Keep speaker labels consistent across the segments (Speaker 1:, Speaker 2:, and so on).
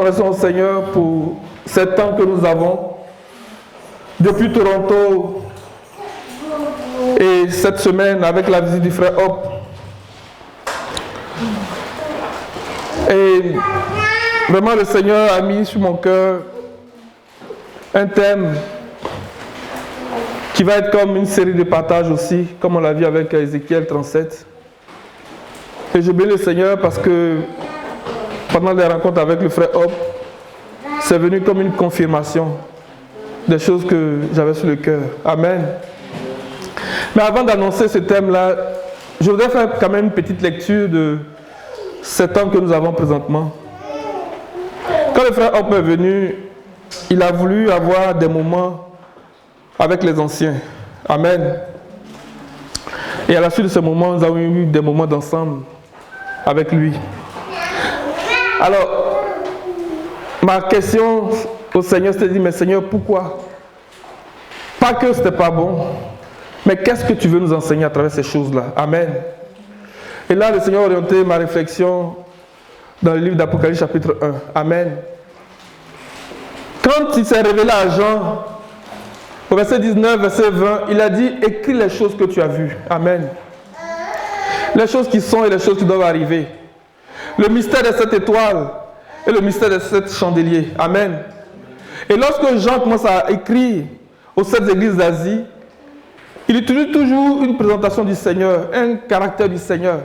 Speaker 1: Remercions au Seigneur pour ce temps que nous avons depuis Toronto et cette semaine avec la visite du frère Hop. Et vraiment le Seigneur a mis sur mon cœur un thème qui va être comme une série de partages aussi, comme on l'a vu avec Ézéchiel 37. Et je bénis le Seigneur parce que pendant les rencontres avec le frère Hop, c'est venu comme une confirmation des choses que j'avais sur le cœur. Amen. Mais avant d'annoncer ce thème-là, je voudrais faire quand même une petite lecture de ce temps que nous avons présentement. Quand le frère Hop est venu, il a voulu avoir des moments avec les anciens. Amen. Et à la suite de ce moment, nous avons eu des moments d'ensemble avec lui. Alors, ma question au Seigneur, c'était de dire, mais Seigneur, pourquoi? Pas que c'était pas bon, mais qu'est-ce que tu veux nous enseigner à travers ces choses-là? Amen. Et là, le Seigneur a orienté ma réflexion dans le livre d'Apocalypse chapitre 1. Amen. Quand il s'est révélé à Jean, au verset 19, verset 20, il a dit, écris les choses que tu as vues. Amen. Les choses qui sont et les choses qui doivent arriver. Le mystère de cette étoile et le mystère de cet chandelier. Amen. Et lorsque Jean commence à écrire aux 7 églises d'Asie, il utilise toujours une présentation du Seigneur, un caractère du Seigneur.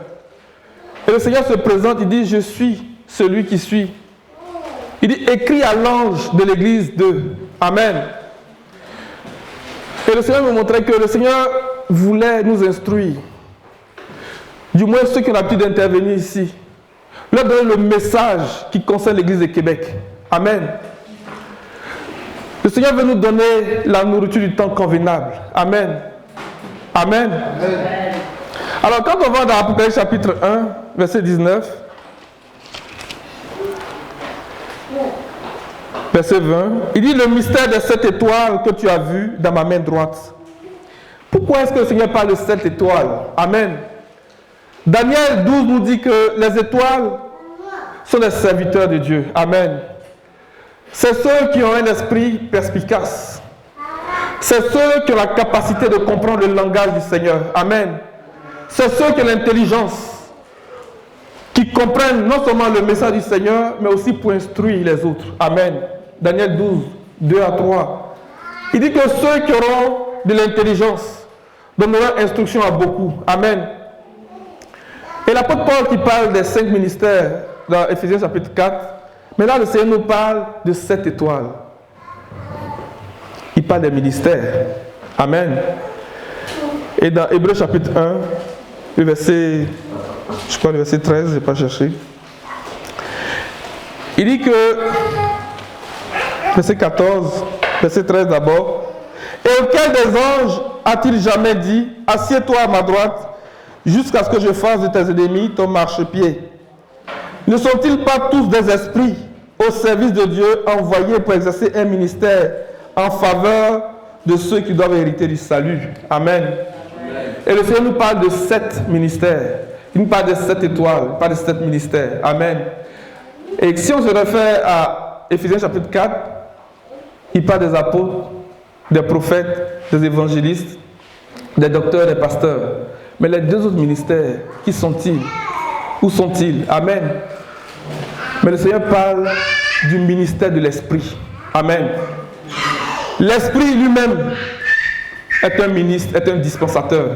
Speaker 1: Et le Seigneur se présente, il dit, je suis celui qui suis. Il dit, écris à l'ange de l'église de. Amen. Et le Seigneur me montrait que le Seigneur voulait nous instruire. Du moins ceux qui ont l'habitude d'intervenir ici. Leur donner le message qui concerne l'église de Québec. Amen. Le Seigneur veut nous donner la nourriture du temps convenable. Amen. Amen. Amen. Alors quand on va dans Apocalypse chapitre 1, verset 19, verset 20, il dit le mystère de cette étoile que tu as vue dans ma main droite. Pourquoi est-ce que le Seigneur parle de cette étoile? Amen. Daniel 12 nous dit que les étoiles sont les serviteurs de Dieu. Amen. C'est ceux qui ont un esprit perspicace. C'est ceux qui ont la capacité de comprendre le langage du Seigneur. Amen. C'est ceux qui ont l'intelligence, qui comprennent non seulement le message du Seigneur, mais aussi pour instruire les autres. Amen. Daniel 12, 2 à 3. Il dit que ceux qui auront de l'intelligence donneront instruction à beaucoup. Amen. Et l'apôtre Paul qui parle des 5 ministères dans Éphésiens chapitre 4, mais là le Seigneur nous parle de 7 étoiles. Il parle des ministères. Amen. Et dans Hébreux chapitre 1, le verset 13, je n'ai pas cherché. Il dit que, verset 14, verset 13 d'abord, et auquel des anges a-t-il jamais dit, assieds-toi à ma droite, jusqu'à ce que je fasse de tes ennemis ton marchepied? Ne sont-ils pas tous des esprits au service de Dieu envoyés pour exercer un ministère en faveur de ceux qui doivent hériter du salut? Amen. Amen. Et le Seigneur nous parle de 7 ministères. Il nous parle de 7 étoiles, il parle de 7 ministères. Amen. Et si on se réfère à Éphésiens chapitre 4, il parle des apôtres, des prophètes, des évangélistes, des docteurs, des pasteurs. Mais les 2 autres ministères, qui sont-ils? Où sont-ils? Amen. Mais le Seigneur parle du ministère de l'Esprit. Amen. L'Esprit lui-même est un ministre, est un dispensateur.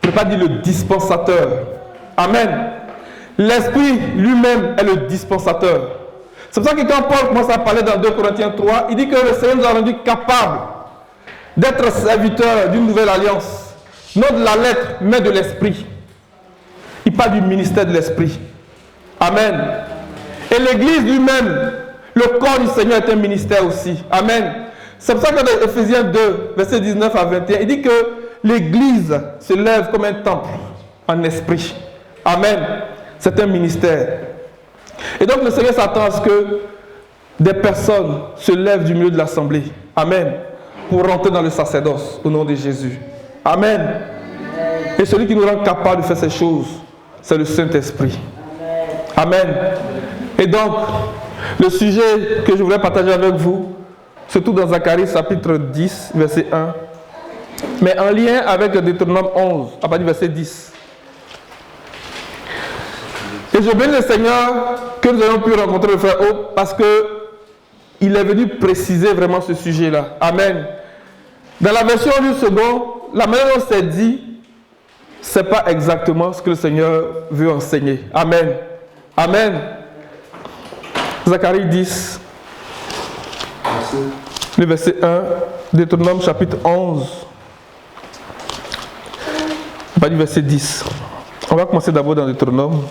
Speaker 1: Je ne peux pas dire le dispensateur. Amen. L'Esprit lui-même est le dispensateur. C'est pour ça que quand Paul commence à parler dans 2 Corinthiens 3, il dit que le Seigneur nous a rendu capables d'être serviteurs d'une nouvelle alliance. Non de la lettre, mais de l'esprit. Il parle du ministère de l'esprit. Amen. Et l'église lui-même, le corps du Seigneur est un ministère aussi. Amen. C'est pour ça que dans Éphésiens 2, verset 19 à 21, il dit que l'église se lève comme un temple en esprit. Amen. C'est un ministère. Et donc le Seigneur s'attend à ce que des personnes se lèvent du milieu de l'assemblée. Amen. Pour rentrer dans le sacerdoce au nom de Jésus. Amen. Et celui qui nous rend capable de faire ces choses, c'est le Saint-Esprit. Amen. Et donc, Le sujet que je voulais partager avec vous, surtout dans Zacharie chapitre 10, verset 1, mais en lien avec le Deutéronome 11, à partir du verset 10. Et je bénis le Seigneur que nous ayons pu rencontrer le frère Hope parce qu'il est venu préciser vraiment ce sujet-là. Amen. Dans la version du second, la manière dont c'est dit, ce n'est pas exactement ce que le Seigneur veut enseigner. Amen. Amen. Zacharie 10, le verset 1, Deutéronome chapitre 11, pas du verset 10. On va commencer d'abord dans Deutéronome.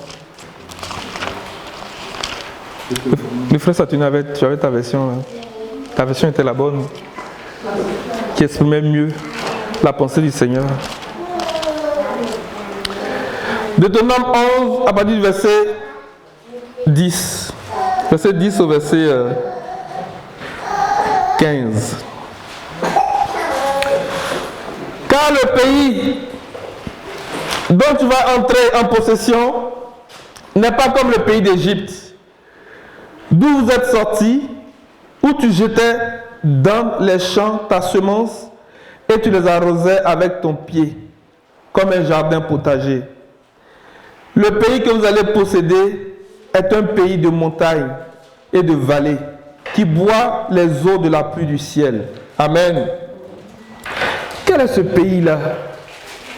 Speaker 1: Le frère Saturne, tu avais ta version. Hein. Ta version était la bonne, qui exprimait mieux la pensée du Seigneur. Deutéronome 11, à partir du verset 10. Verset 10 au verset 15. Car le pays dont tu vas entrer en possession n'est pas comme le pays d'Égypte, d'où vous êtes sortis, où tu jetais dans les champs ta semence et tu les arrosais avec ton pied, comme un jardin potager. Le pays que vous allez posséder est un pays de montagnes et de vallées qui boit les eaux de la pluie du ciel. Amen. Quel est ce pays-là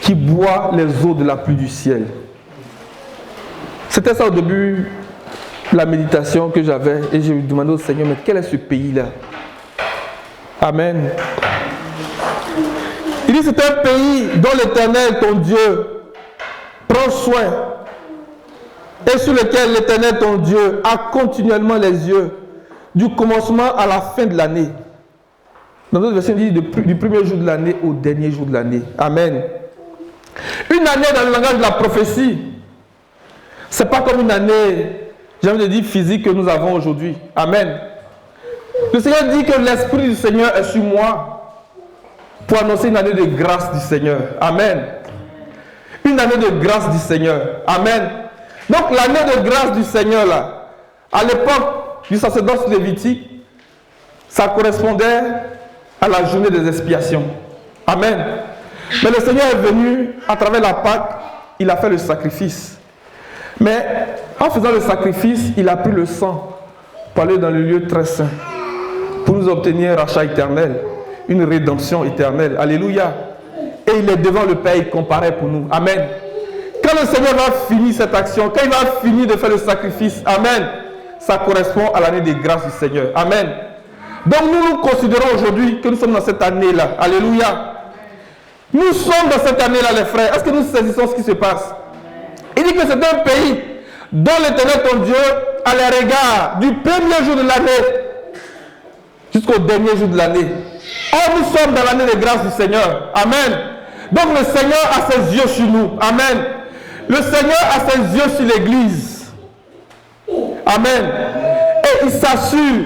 Speaker 1: qui boit les eaux de la pluie du ciel? C'était ça au début de la méditation que j'avais et je me demandais au Seigneur, mais quel est ce pays-là? Amen. Il dit c'est un pays dont l'Éternel, ton Dieu, prend soin et sur lequel l'Éternel, ton Dieu, a continuellement les yeux du commencement à la fin de l'année. Dans d'autres versions, il dit du premier jour de l'année au dernier jour de l'année. Amen. Une année dans le langage de la prophétie, ce n'est pas comme une année, j'ai envie de dire, physique que nous avons aujourd'hui. Amen. Le Seigneur dit que l'Esprit du Seigneur est sur moi pour annoncer une année de grâce du Seigneur. Amen. Une année de grâce du Seigneur. Amen. Donc l'année de grâce du Seigneur, là, à l'époque du sacerdoce lévitique, ça correspondait à la journée des expiations. Amen. Mais le Seigneur est venu, à travers la Pâque, il a fait le sacrifice. Mais en faisant le sacrifice, il a pris le sang pour aller dans le lieu très saint, pour nous obtenir un rachat éternel, une rédemption éternelle. Alléluia. Et il est devant le Père, il comparait pour nous. Amen. Quand le Seigneur va finir cette action, quand il va finir de faire le sacrifice, amen, ça correspond à l'année des grâces du Seigneur. Amen. Donc nous considérons aujourd'hui que nous sommes dans cette année-là. Alléluia. Nous sommes dans cette année-là, les frères. Est-ce que nous saisissons ce qui se passe? Il dit que c'est un pays dont l'Éternel, ton Dieu, a les regards du premier jour de l'année jusqu'au dernier jour de l'année. Or, nous sommes dans l'année des grâces du Seigneur. Amen. Donc le Seigneur a ses yeux sur nous. Amen. Le Seigneur a ses yeux sur l'Église. Amen. Et il s'assure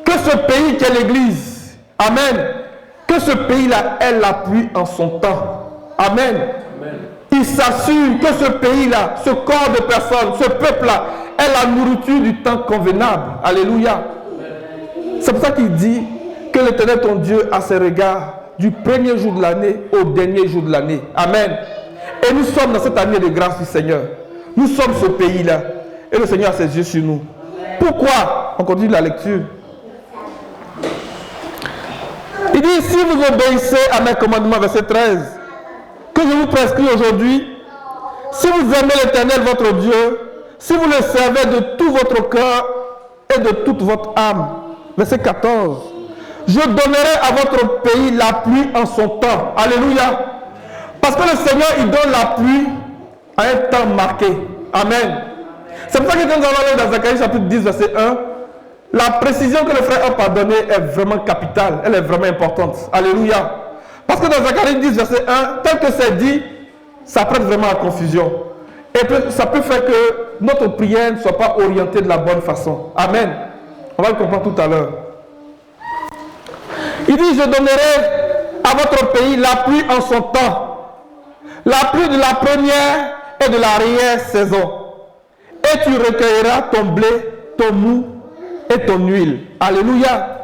Speaker 1: que ce pays qu'est l'Église, amen, que ce pays-là ait la pluie en son temps. Amen. Amen. Il s'assure que ce pays-là, ce corps de personnes, ce peuple-là, ait la nourriture du temps convenable. Alléluia. C'est pour ça qu'il dit que l'Éternel, ton Dieu, a ses regards du premier jour de l'année au dernier jour de l'année. Amen. Et nous sommes dans cette année de grâce du Seigneur. Nous sommes ce pays-là. Et le Seigneur a ses yeux sur nous. Pourquoi? On continue la lecture. Il dit, si vous obéissez à mes commandements, verset 13, que je vous prescris aujourd'hui, si vous aimez l'Éternel, votre Dieu, si vous le servez de tout votre cœur et de toute votre âme, verset 14, je donnerai à votre pays la pluie en son temps. Alléluia. Parce que le Seigneur, il donne la pluie à un temps marqué. Amen. C'est pour ça que quand nous allons aller dans Zacharie chapitre 10, verset 1, la précision que le frère a donnée est vraiment capitale. Elle est vraiment importante. Alléluia. Parce que dans Zacharie 10, verset 1, tel que c'est dit, ça prête vraiment à confusion. Et ça peut faire que notre prière ne soit pas orientée de la bonne façon. Amen. On va le comprendre tout à l'heure. Il dit, je donnerai à votre pays la pluie en son temps. La pluie de la première et de l'arrière saison. Et tu recueilleras ton blé, ton mou et ton huile. Alléluia.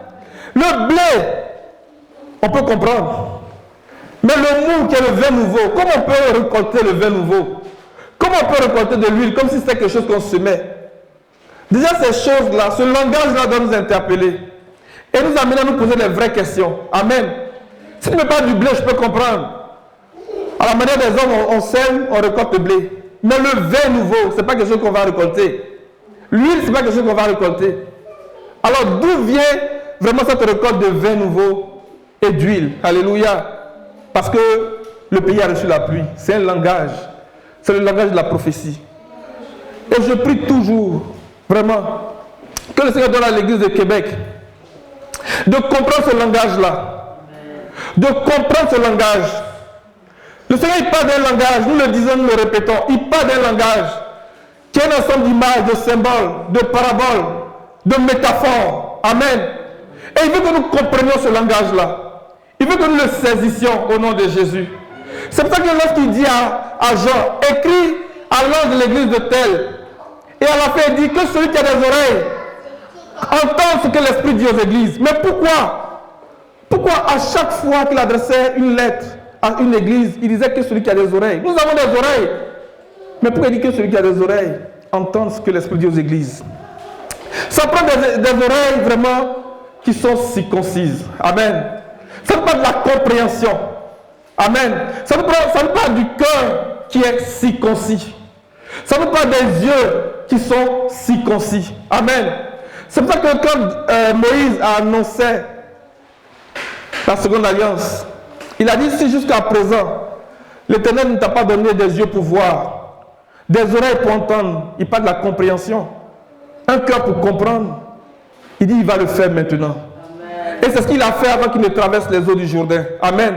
Speaker 1: Le blé, on peut comprendre. Mais le mou qui est le vin nouveau, comment on peut récolter le vin nouveau? Comment on peut récolter de l'huile comme si c'était quelque chose qu'on semait? Déjà ces choses-là, ce langage-là doit nous interpeller et nous amener à nous poser les vraies questions. Amen. Si tu me parles du blé, je peux comprendre. À la manière des hommes, on sème, on récolte le blé. Mais le vin nouveau, ce n'est pas quelque chose qu'on va récolter. L'huile, ce n'est pas quelque chose qu'on va récolter. Alors d'où vient vraiment cette récolte de vin nouveau et d'huile? Alléluia. Parce que le pays a reçu la pluie. C'est un langage. C'est le langage de la prophétie. Et je prie toujours, vraiment, que le Seigneur donne à l'église de Québec de comprendre ce langage-là. De comprendre ce langage. Le Seigneur, il parle d'un langage, nous le disons, nous le répétons, il parle d'un langage qui est un ensemble d'images, de symboles, de paraboles, de métaphores. Amen. Et il veut que nous comprenions ce langage-là. Il veut que nous le saisissions au nom de Jésus. C'est pour ça que lorsqu'il dit à Jean, écris à l'ange de l'église de tel, et à la fin il dit que celui qui a des oreilles entende ce que l'Esprit dit aux églises. Mais pourquoi? Pourquoi à chaque fois qu'il adressait une lettre à une église, il disait que celui qui a des oreilles? Nous avons des oreilles. Mais pourquoi il dit que celui qui a des oreilles entende ce que l'Esprit dit aux églises? Ça prend des oreilles vraiment qui sont circoncises. Amen. Ça ne parle pas de la compréhension. Amen. Ça nous parle du cœur qui est circoncis. Ça nous parle des yeux qui sont circoncis. Amen. C'est pour ça que quand Moïse a annoncé la seconde alliance, il a dit, si jusqu'à présent, l'Éternel ne t'a pas donné des yeux pour voir, des oreilles pour entendre, il parle de la compréhension, un cœur pour comprendre, il dit, il va le faire maintenant. Amen. Et c'est ce qu'il a fait avant qu'il ne traverse les eaux du Jourdain. Amen.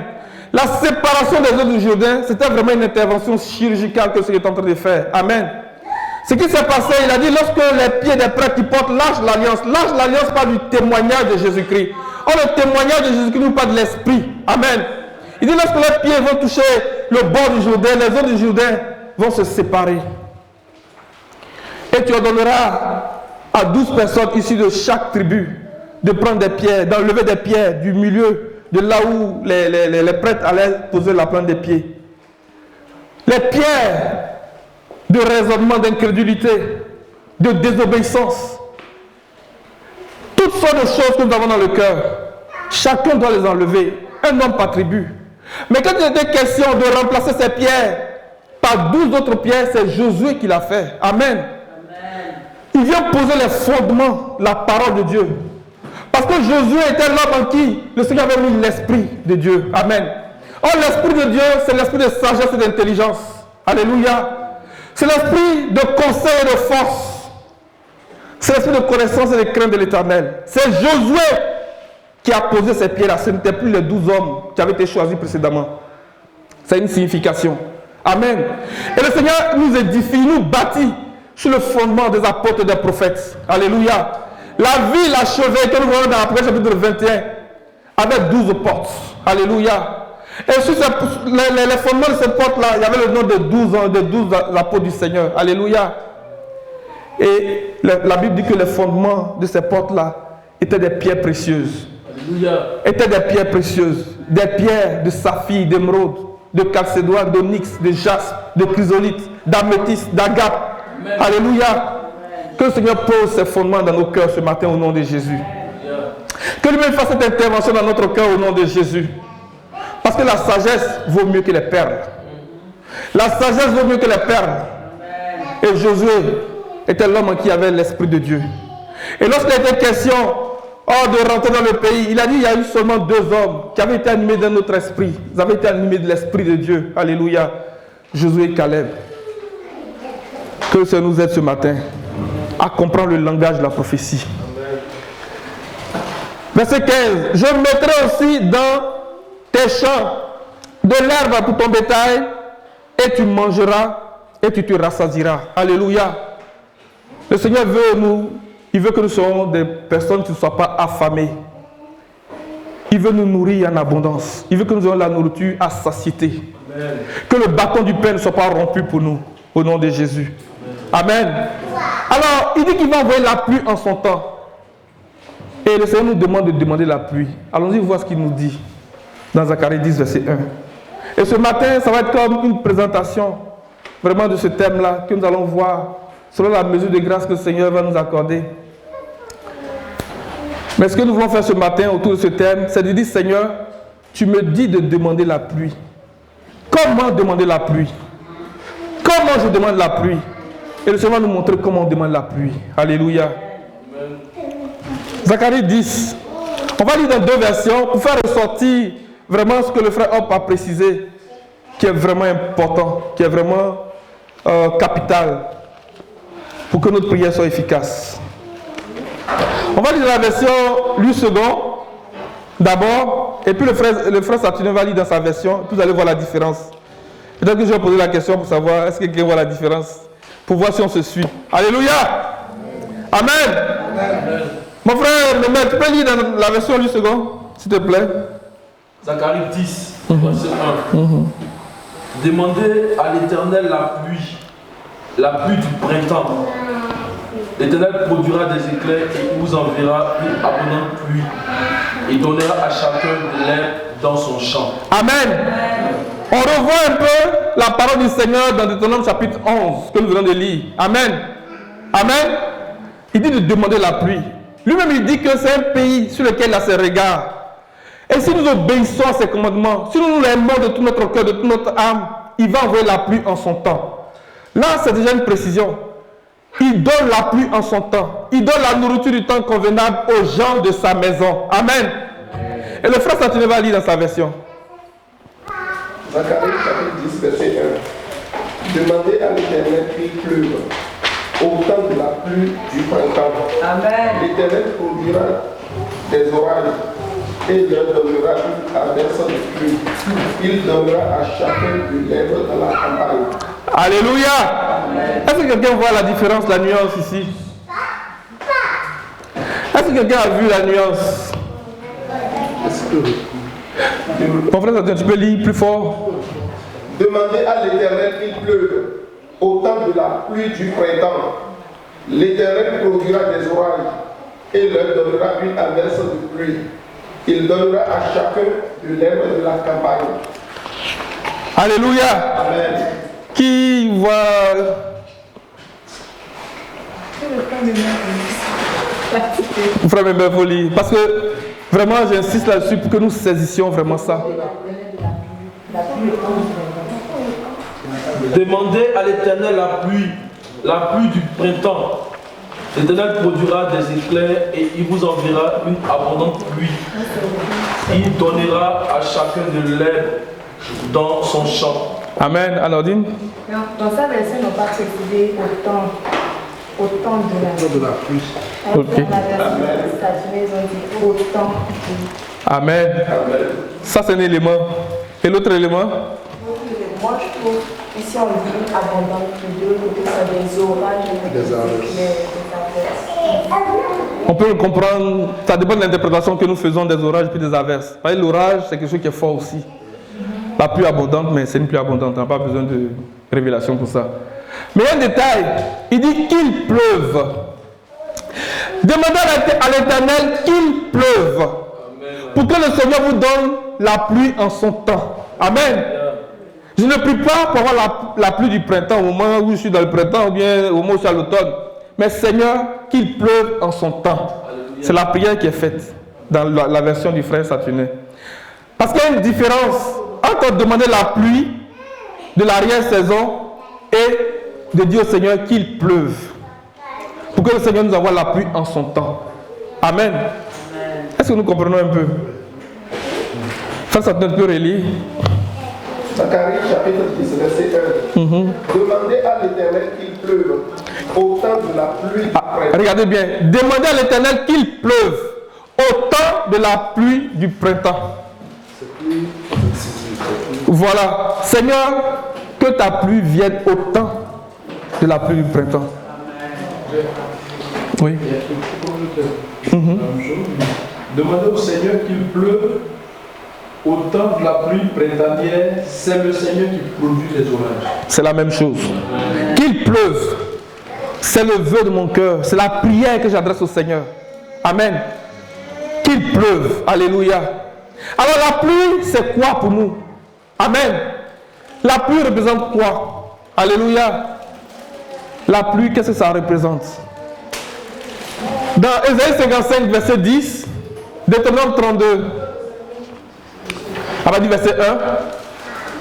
Speaker 1: La séparation des eaux du Jourdain, c'était vraiment une intervention chirurgicale que ce qu'il est en train de faire. Amen. Ce qui s'est passé, il a dit, lorsque les pieds des prêtres qui portent lâchent l'alliance parle du témoignage de Jésus-Christ. Or, le témoignage de Jésus-Christ nous parle de l'esprit. Amen. Il dit, lorsque les pieds vont toucher le bord du Jourdain, les eaux du Jourdain vont se séparer. Et tu ordonneras à 12 personnes issues de chaque tribu de prendre des pierres, d'enlever des pierres du milieu de là où les prêtres allaient poser la plante des pieds. Les pierres de raisonnement, d'incrédulité, de désobéissance. Toutes sortes de choses que nous avons dans le cœur. Chacun doit les enlever. Un homme par tribu. Mais quand il était question de remplacer ces pierres par 12 autres pierres, c'est Josué qui l'a fait. Amen. Il vient poser les fondements, la parole de Dieu. Parce que Josué était l'homme en qui le Seigneur avait mis l'Esprit de Dieu. Amen. Or, l'Esprit de Dieu, c'est l'Esprit de sagesse et d'intelligence. Alléluia. C'est l'Esprit de conseil et de force. C'est l'Esprit de connaissance et de crainte de l'Éternel. C'est Josué qui a posé ces pierres-là. Ce n'étaient plus les 12 hommes qui avaient été choisis précédemment. C'est une signification. Amen. Et le Seigneur nous édifie, nous bâtit sur le fondement des apôtres et des prophètes. Alléluia. La ville achevée que nous voyons dans l'Apocalypse chapitre 21 avec 12 portes. Alléluia. Et sur les fondements de ces portes-là, il y avait le nom de 12 ans, de 12 apôtres du Seigneur. Alléluia. Et la Bible dit que les fondements de ces portes-là étaient des pierres précieuses. Alléluia. Étaient des pierres précieuses. Des pierres de saphir, d'émeraude, de calcédoine, d'onyx, de jaspe, de chrysolite, d'améthyste, d'agate. Alléluia. Que le Seigneur pose ses fondements dans nos cœurs ce matin au nom de Jésus. Que lui-même fasse cette intervention dans notre cœur au nom de Jésus. Parce que la sagesse vaut mieux que les perles. La sagesse vaut mieux que les perles. Et Josué était l'homme qui avait l'Esprit de Dieu. Et lorsqu'il était question de rentrer dans le pays, il a dit il y a eu seulement 2 hommes qui avaient été animés d'un autre esprit. Ils avaient été animés de l'Esprit de Dieu. Alléluia. Josué et Caleb. Que le Seigneur nous aide ce matin à comprendre le langage de la prophétie. Verset 15. Je mettrai aussi dans tes champs de l'herbe pour ton bétail, et tu mangeras, et tu te rassasieras. Alléluia. Le Seigneur il veut que nous soyons des personnes qui ne soient pas affamées. Il veut nous nourrir en abondance. Il veut que nous ayons la nourriture à satiété. Amen. Que le bâton du pain ne soit pas rompu pour nous, au nom de Jésus. Amen. Alors, il dit qu'il va envoyer la pluie en son temps. Et le Seigneur nous demande de demander la pluie. Allons-y voir ce qu'il nous dit dans Zacharie 10, verset 1. Et ce matin, ça va être comme une présentation vraiment de ce thème-là que nous allons voir selon la mesure de grâce que le Seigneur va nous accorder. Mais ce que nous voulons faire ce matin autour de ce thème, c'est de dire, Seigneur, tu me dis de demander la pluie. Comment demander la pluie? Comment je demande la pluie? Et le Seigneur va nous montrer comment on demande la pluie. Alléluia. Zacharie 10. On va lire dans 2 versions pour faire ressortir vraiment ce que le frère Hop a précisé, qui est vraiment important, qui est vraiment capital pour que notre prière soit efficace. On va lire la version Louis II d'abord, et puis le frère Saturnin va lire dans sa version, puis vous allez voir la différence. Peut-être que je vais poser la question pour savoir, est-ce que quelqu'un voit la différence? Pour voir si on se suit. Alléluia! Amen! Amen. Mon frère, tu peux lire dans la version Louis II, s'il te plaît?
Speaker 2: Zacharie 10, verset 1. Demandez à l'Éternel la pluie du printemps. L'Éternel produira des éclairs et il vous enverra une abondante pluie. Il donnera à chacun de l'herbe dans son champ.
Speaker 1: Amen. On revoit un peu la parole du Seigneur dans Deutéronome chapitre 11 que nous venons de lire. Amen. Amen. Il dit de demander la pluie. Lui-même il dit que c'est un pays sur lequel il a ses regards. Et si nous obéissons à ses commandements, si nous l'aimons de tout notre cœur, de toute notre âme, il va envoyer la pluie en son temps. Là, c'est déjà une précision. Il donne la pluie en son temps. Il donne la nourriture du temps convenable aux gens de sa maison. Amen. Et le frère Saturnin va lire dans sa version.
Speaker 3: Zacharie chapitre 10, verset 1. Demandez à l'Éternel qu'il pleuve au temps de la pluie du printemps. Amen. L'Éternel produira des orages et leur donnera une averse de pluie. Il donnera à chacun de l'herbe dans la campagne.
Speaker 1: Alléluia. Est-ce que quelqu'un voit la différence, la nuance ici? Est-ce que quelqu'un a vu la nuance? Mon frère, tu peux lire plus fort?
Speaker 3: Demandez à l'Éternel qu'il pleuve au temps de la pluie du printemps. L'Éternel produira des orages et leur donnera une averse de pluie. Il donnera à chacun de l'herbe de la campagne.
Speaker 1: Alléluia.
Speaker 3: Amen.
Speaker 1: Qui voit? Frère Member, faut lire. Parce que vraiment, j'insiste là-dessus pour que nous saisissions vraiment ça.
Speaker 2: Demandez à l'Éternel la pluie du printemps. L'Éternel produira des éclairs et il vous enverra une abondante pluie. Il donnera à chacun de l'herbe dans son champ.
Speaker 1: Amen. Aladine?
Speaker 4: Dans sa version, ils n'ont pas précisé autant de la pluie.
Speaker 1: Okay.
Speaker 4: Dans la version Saturnin, ils ont dit autant.
Speaker 1: Amen. Amen. Ça, c'est un élément. Et l'autre élément?
Speaker 4: Moi, je trouve, ici, on dit abondante pluie. De l'autre côté, c'est des orages et des averses.
Speaker 1: On peut le comprendre, ça dépend de l'interprétation que nous faisons des orages et des averses. L'orage, c'est quelque chose qui est fort aussi. La pluie abondante, mais c'est une pluie abondante, on n'a pas besoin de révélation pour ça. Mais un détail, il dit qu'il pleuve. Demandez à l'Éternel qu'il pleuve. Pour que le Seigneur vous donne la pluie en son temps. Amen. Je ne prie pas pour avoir la pluie du printemps, au moment où je suis dans le printemps, ou bien au moment où je suis à l'automne. Mais Seigneur, qu'il pleuve en son temps. C'est la prière qui est faite dans la version du frère Saturnin. Parce qu'il y a une différence entre demander la pluie de l'arrière-saison et de dire au Seigneur qu'il pleuve. Pour que le Seigneur nous envoie la pluie en son temps. Amen. Est-ce que nous comprenons un peu? Frère Saturnin, tu peux relire.
Speaker 3: Zacharie chapitre 10, verset 1. Demandez à l'Éternel qu'il pleuve au temps de la pluie du printemps.
Speaker 1: Regardez bien. Demandez à l'Éternel qu'il pleuve au temps de la pluie du printemps. Voilà. Seigneur, que ta pluie vienne au temps de la pluie du printemps. Oui.
Speaker 5: Demandez au Seigneur qu'il pleuve au temps de la pluie printanière. C'est le Seigneur qui produit les orages.
Speaker 1: C'est la même chose. Qu'il pleuve. C'est le vœu de mon cœur. C'est la prière que j'adresse au Seigneur. Amen. qu'il pleuve. Alléluia. Alors la pluie, c'est quoi pour nous? Amen. La pluie représente quoi? Alléluia. La pluie, qu'est-ce que ça représente? Dans Ésaïe 55, verset 10, Deutéronome 32, on va dire verset 1.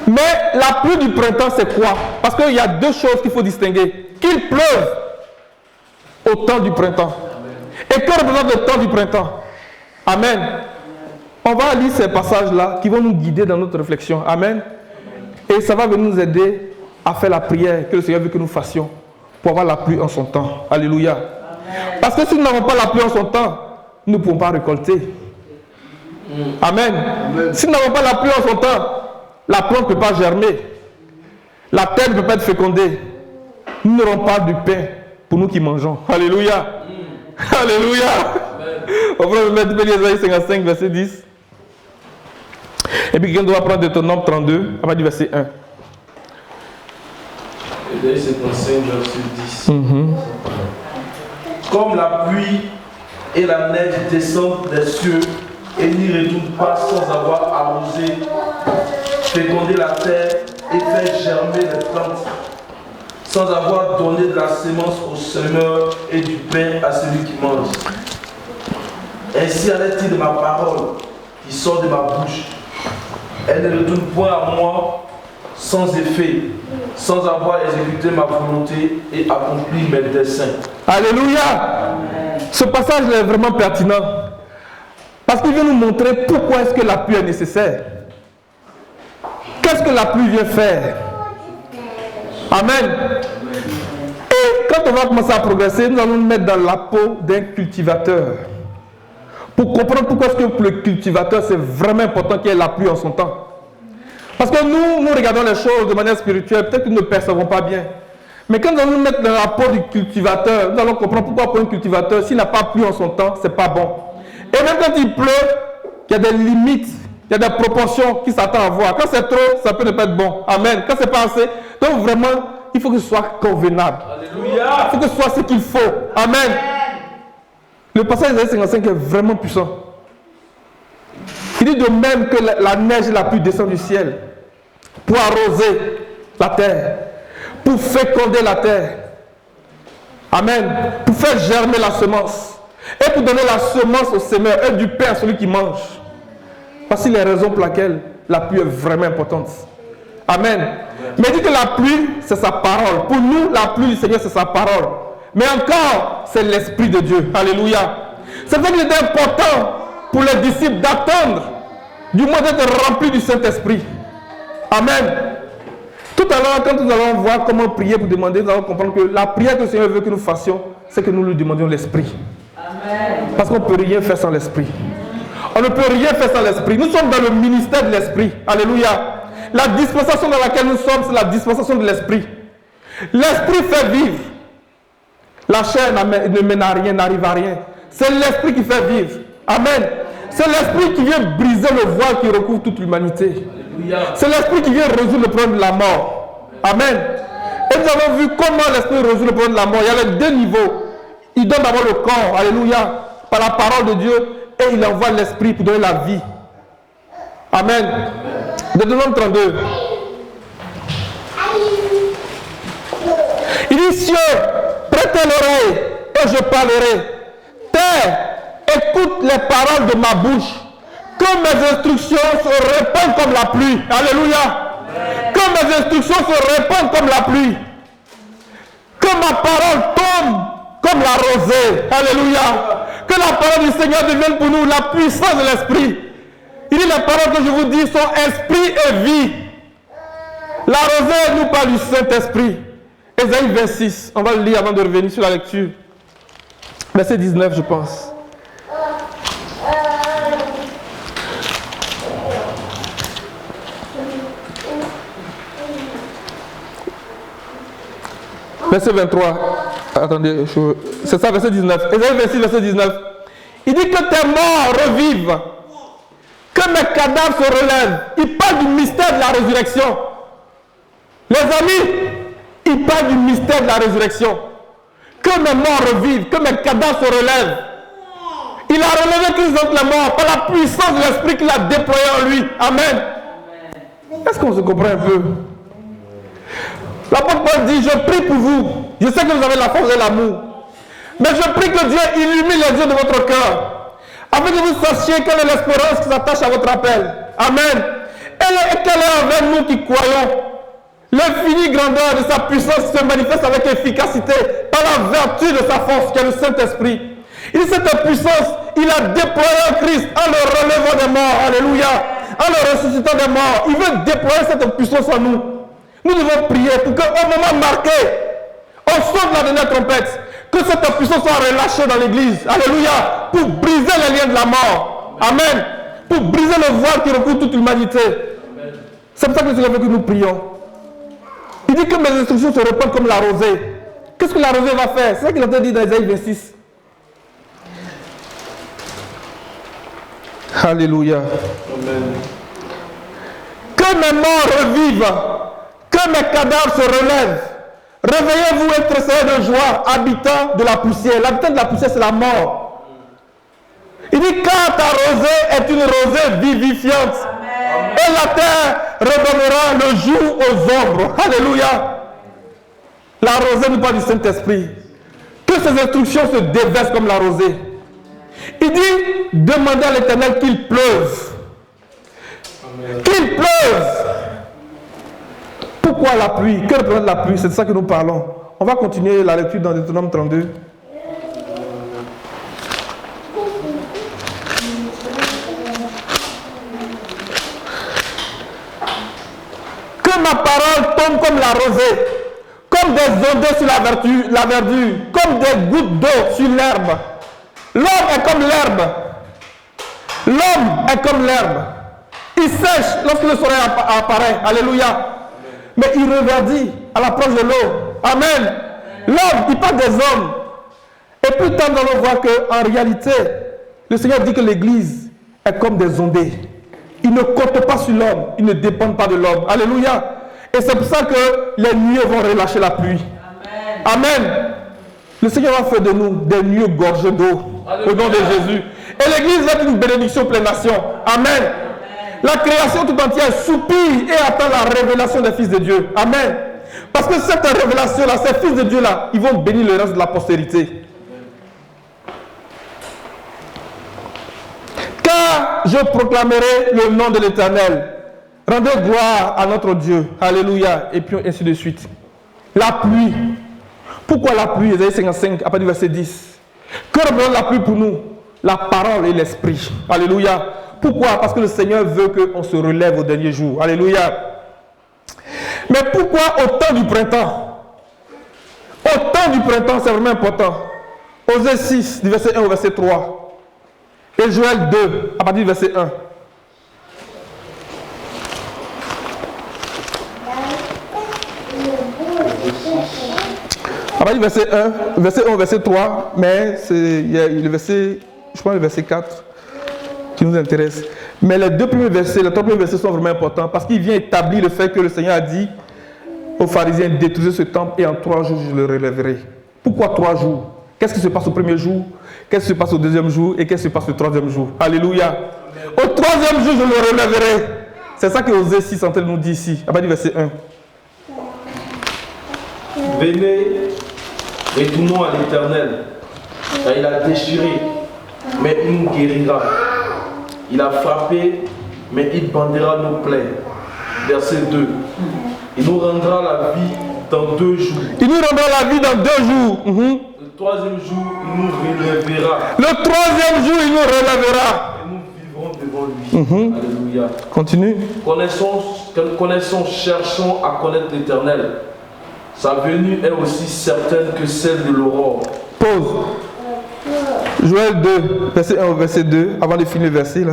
Speaker 1: Mais la pluie du printemps, c'est quoi? Parce qu'il y a deux choses qu'il faut distinguer. Qu'il pleuve au temps du printemps. Et que représente le temps du printemps? Amen. On va lire ces passages-là qui vont nous guider dans notre réflexion. Amen. Et ça va venir nous aider à faire la prière que le Seigneur veut que nous fassions pour avoir la pluie en son temps. Alléluia. Amen. Parce que si nous n'avons pas la pluie en son temps, nous ne pouvons pas récolter. Amen. Amen. Si nous n'avons pas la pluie en son temps, la plante ne peut pas germer. La terre ne peut pas être fécondée. Nous n'aurons pas du pain pour nous qui mangeons. Alléluia. Alléluia. On va mettre Ésaïe 55, verset 10. Et puis quelqu'un doit prendre Deutéronome 32, à partir du verset 1.
Speaker 2: Ésaïe 55, verset 10. Comme la pluie et la neige descendent des cieux et n'y retournent pas sans avoir arrosé, fécondé la terre et fait germer les plantes, sans avoir donné de la sémence au semeur et du pain à celui qui mange. Ainsi en est-il de ma parole qui sort de ma bouche. Elle ne retourne point à moi sans effet, sans avoir exécuté ma volonté et accompli mes desseins.
Speaker 1: Alléluia. Ce passage est vraiment pertinent. Parce qu'il vient nous montrer pourquoi est-ce que la pluie est nécessaire. Qu'est-ce que la pluie vient faire? Amen. Et quand on va commencer à progresser, nous allons nous mettre dans la peau d'un cultivateur. Pour comprendre pourquoi est-ce que pour le cultivateur, c'est vraiment important qu'il y ait la pluie en son temps. Parce que nous regardons les choses de manière spirituelle, peut-être que nous ne percevons pas bien. Mais quand nous allons nous mettre dans la peau du cultivateur, nous allons comprendre pourquoi pour un cultivateur, s'il n'a pas plu en son temps, ce n'est pas bon. Et même quand il pleut, il y a des limites, il y a des proportions qui s'attendent à voir. Quand c'est trop, ça peut ne pas être bon. Amen. Quand c'est pas assez, donc vraiment, il faut que ce soit convenable. Alléluia. Il faut que ce soit ce qu'il faut. Amen. Le passage d'Ésaïe 55 est vraiment puissant. Il dit de même que la neige et la pluie descendent du ciel pour arroser la terre, pour féconder la terre. Amen. Pour faire germer la semence. Et pour donner la semence au semeur et du pain à celui qui mange. Voici les raisons pour lesquelles la pluie est vraiment importante. Amen. Mais il dit que la pluie, c'est sa parole. Pour nous, la pluie du Seigneur, c'est sa parole. Mais encore, c'est l'Esprit de Dieu. Alléluia. C'est vrai qu'il était important pour les disciples d'attendre, du moins d'être remplis du Saint-Esprit. Amen. Tout à l'heure, quand nous allons voir comment prier pour demander, nous allons comprendre que la prière que le Seigneur veut que nous fassions, c'est que nous lui demandions l'Esprit. Amen. Parce qu'on ne peut rien faire sans l'Esprit. On ne peut rien faire sans l'Esprit. Nous sommes dans le ministère de l'Esprit. Alléluia. La dispensation dans laquelle nous sommes, c'est la dispensation de l'Esprit. L'Esprit fait vivre. La chair ne mène à rien, n'arrive à rien. C'est l'Esprit qui fait vivre. Amen. C'est l'Esprit qui vient briser le voile qui recouvre toute l'humanité. C'est l'Esprit qui vient résoudre le problème de la mort. Amen. Et nous avons vu comment l'Esprit résout le problème de la mort. Il y a les deux niveaux. Il donne d'abord le corps, alléluia, par la parole de Dieu, et il envoie l'Esprit pour donner la vie. Amen. Deutéronome 32. Il dit, cieux, prêtez l'oreille et je parlerai. Terre, écoute les paroles de ma bouche. Que mes instructions se répandent comme la pluie. Alléluia. Amen. Que mes instructions se répandent comme la pluie. Que ma parole tombe comme la rosée. Alléluia. Que la parole du Seigneur devienne pour nous la puissance de l'Esprit. Il dit, les paroles que je vous dis sont esprit et vie. La rosée nous parle du Saint-Esprit. Ésaïe 26, on va le lire avant de revenir sur la lecture. Verset 19, je pense. Verset 23. Attendez, c'est ça, verset 19. Ésaïe 26, verset 19. Il dit que tes morts revivent, que mes cadavres se relèvent. Il parle du mystère de la résurrection. Les amis, il parle du mystère de la résurrection. Que mes morts revivent, que mes cadavres se relèvent. Il a relevé Christ d'entre les morts par la puissance de l'Esprit qu'il a déployé en lui. Amen. Est-ce qu'on se comprend un peu? L'apôtre Paul dit, je prie pour vous. Je sais que vous avez la force et l'amour. Mais je prie que Dieu illumine les yeux de votre cœur, afin que vous sachiez quelle est l'espérance qui s'attache à votre appel. Amen. Et quelle est envers nous qui croyons l'infinie grandeur de sa puissance se manifeste avec efficacité par la vertu de sa force, qui est le Saint-Esprit. Il dit cette puissance, il a déployé en Christ en le relevant des morts. Alléluia. En le ressuscitant des morts. Il veut déployer cette puissance en nous. Nous devons prier pour qu'au moment marqué, au son de la dernière trompette, que cette puissance soit relâchée dans l'église. Alléluia. Pour briser les liens de la mort. Amen. Pour briser le voile qui recouvre toute l'humanité. C'est pour ça que le Seigneur veut que nous prions. Il dit que mes instructions se répandent comme la rosée. Qu'est-ce que la rosée va faire? C'est ça qu'il a dit dans Isaïe 26. Alléluia. Amen. Que mes morts revivent. Que mes cadavres se relèvent. Réveillez-vous et tressaillez de joie, habitants de la poussière. L'habitant de la poussière, c'est la mort. Il dit, car ta rosée est une rosée vivifiante. Amen. Et la terre redonnera le jour aux ombres. Alléluia. La rosée nous parle du Saint-Esprit. Que ses instructions se déversent comme la rosée. Il dit, demandez à l'Éternel qu'il pleuve. Amen. Qu'il pleuve. Pourquoi la pluie? Que représente la pluie? C'est de ça que nous parlons. On va continuer la lecture dans Deutéronome 32. Que ma parole tombe comme la rosée, comme des ondées sur la verdure, comme des gouttes d'eau sur l'herbe. L'homme est comme l'herbe. L'homme est comme l'herbe. Il sèche lorsque le soleil apparaît. Alléluia. Mais il reverdit à l'approche de l'eau. Amen. L'homme, il parle des hommes. Et plus tard, nous allons voir qu'en réalité, le Seigneur dit que l'Église est comme des ondées. Il ne compte pas sur l'homme. Il ne dépend pas de l'homme. Alléluia. Et c'est pour ça que les nuées vont relâcher la pluie. Amen. Amen. Le Seigneur va faire de nous des nuées gorgées d'eau. Au nom de Jésus. Et l'Église va être une bénédiction pleine nation. Amen. La création tout entière soupire et attend la révélation des fils de Dieu. Amen. Parce que cette révélation-là, ces fils de Dieu-là, ils vont bénir le reste de la postérité. Car je proclamerai le nom de l'Éternel. Rendez gloire à notre Dieu. Alléluia. Et puis ainsi de suite. La pluie. Pourquoi la pluie? Ésaïe 55, à partir du verset 10. Que représente la pluie pour nous? La parole et l'esprit. Alléluia. Pourquoi? Parce que le Seigneur veut qu'on se relève au dernier jour. Alléluia. Mais pourquoi au temps du printemps? Au temps du printemps, c'est vraiment important. Osée 6, du verset 1 au verset 3. Et Joël 2, à partir du verset 1. À partir du verset 1, verset 1 au verset 3, mais il y a le verset, je crois le verset 4. Qui nous intéresse. Mais les deux premiers versets, les trois premiers versets sont vraiment importants parce qu'il vient établir le fait que le Seigneur a dit aux pharisiens, détruisez ce temple et en 3 jours je le relèverai. Pourquoi 3 jours? Qu'est-ce qui se passe au premier jour? Qu'est-ce qui se passe au deuxième jour? Et qu'est-ce qui se passe au troisième jour? Alléluia. Au troisième jour je le relèverai. C'est ça que Osée 6 en train de nous dire ici, à partir du verset 1.
Speaker 2: Venez, retournons à l'Éternel, car il a déchiré, mais il nous guérira. Il a frappé, mais il bandera nos plaies. Verset 2. Il nous rendra la vie dans 2 jours. Il nous rendra la vie dans 2 jours. Le troisième jour, il nous relèvera. Le troisième jour, il nous relèvera. Et nous vivrons devant lui. Alléluia. Continue. Connaissons, cherchons à connaître l'Éternel. Sa venue est aussi certaine que celle de l'aurore.
Speaker 1: Pause. Joël 2, verset 1 au verset 2, avant de finir le verset là.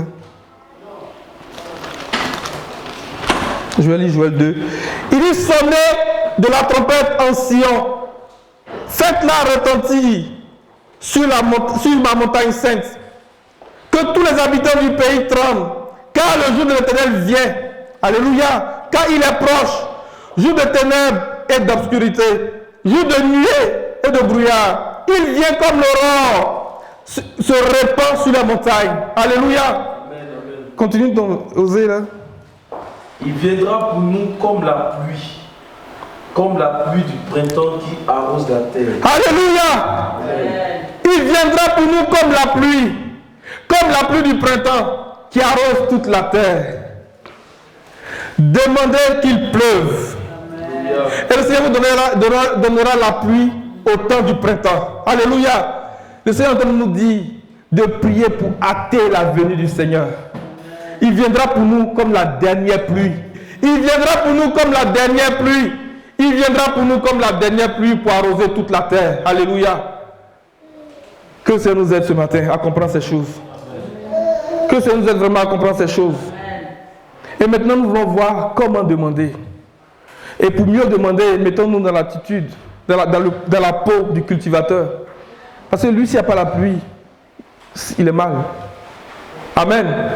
Speaker 1: Je vais lire Joël 2. Il dit, sonnez de la trompette en Sion. Faites-la retentir sur ma montagne sainte. Que tous les habitants du pays tremblent. Car le jour de l'Éternel vient. Alléluia. Car il est proche. Jour de ténèbres et d'obscurité. Jour de nuée et de brouillard. Il vient comme l'aurore. se répand sur la montagne. Alléluia.
Speaker 2: Amen, amen.
Speaker 1: Continue d'oser là.
Speaker 2: Il viendra pour nous comme la pluie du printemps qui arrose la terre.
Speaker 1: Alléluia.
Speaker 2: Amen.
Speaker 1: Il viendra pour nous comme la pluie du printemps qui arrose toute la terre. Demandez qu'il pleuve.
Speaker 2: Alléluia.
Speaker 1: Et le Seigneur vous donnera la pluie au temps du printemps. Alléluia. Le Seigneur est en train de nous dire de prier pour hâter la venue du Seigneur. Il viendra pour nous comme la dernière pluie. Il viendra pour nous comme la dernière pluie. Il viendra pour nous comme la dernière pluie pour arroser toute la terre. Alléluia. Que le Seigneur nous aide ce matin à comprendre ces choses. Que le Seigneur nous aide vraiment à comprendre ces choses. Et maintenant, nous voulons voir comment demander. Et pour mieux demander, mettons-nous dans l'attitude, dans la peau du cultivateur. Parce que lui, s'il n'y a pas la pluie, il est mal. Amen.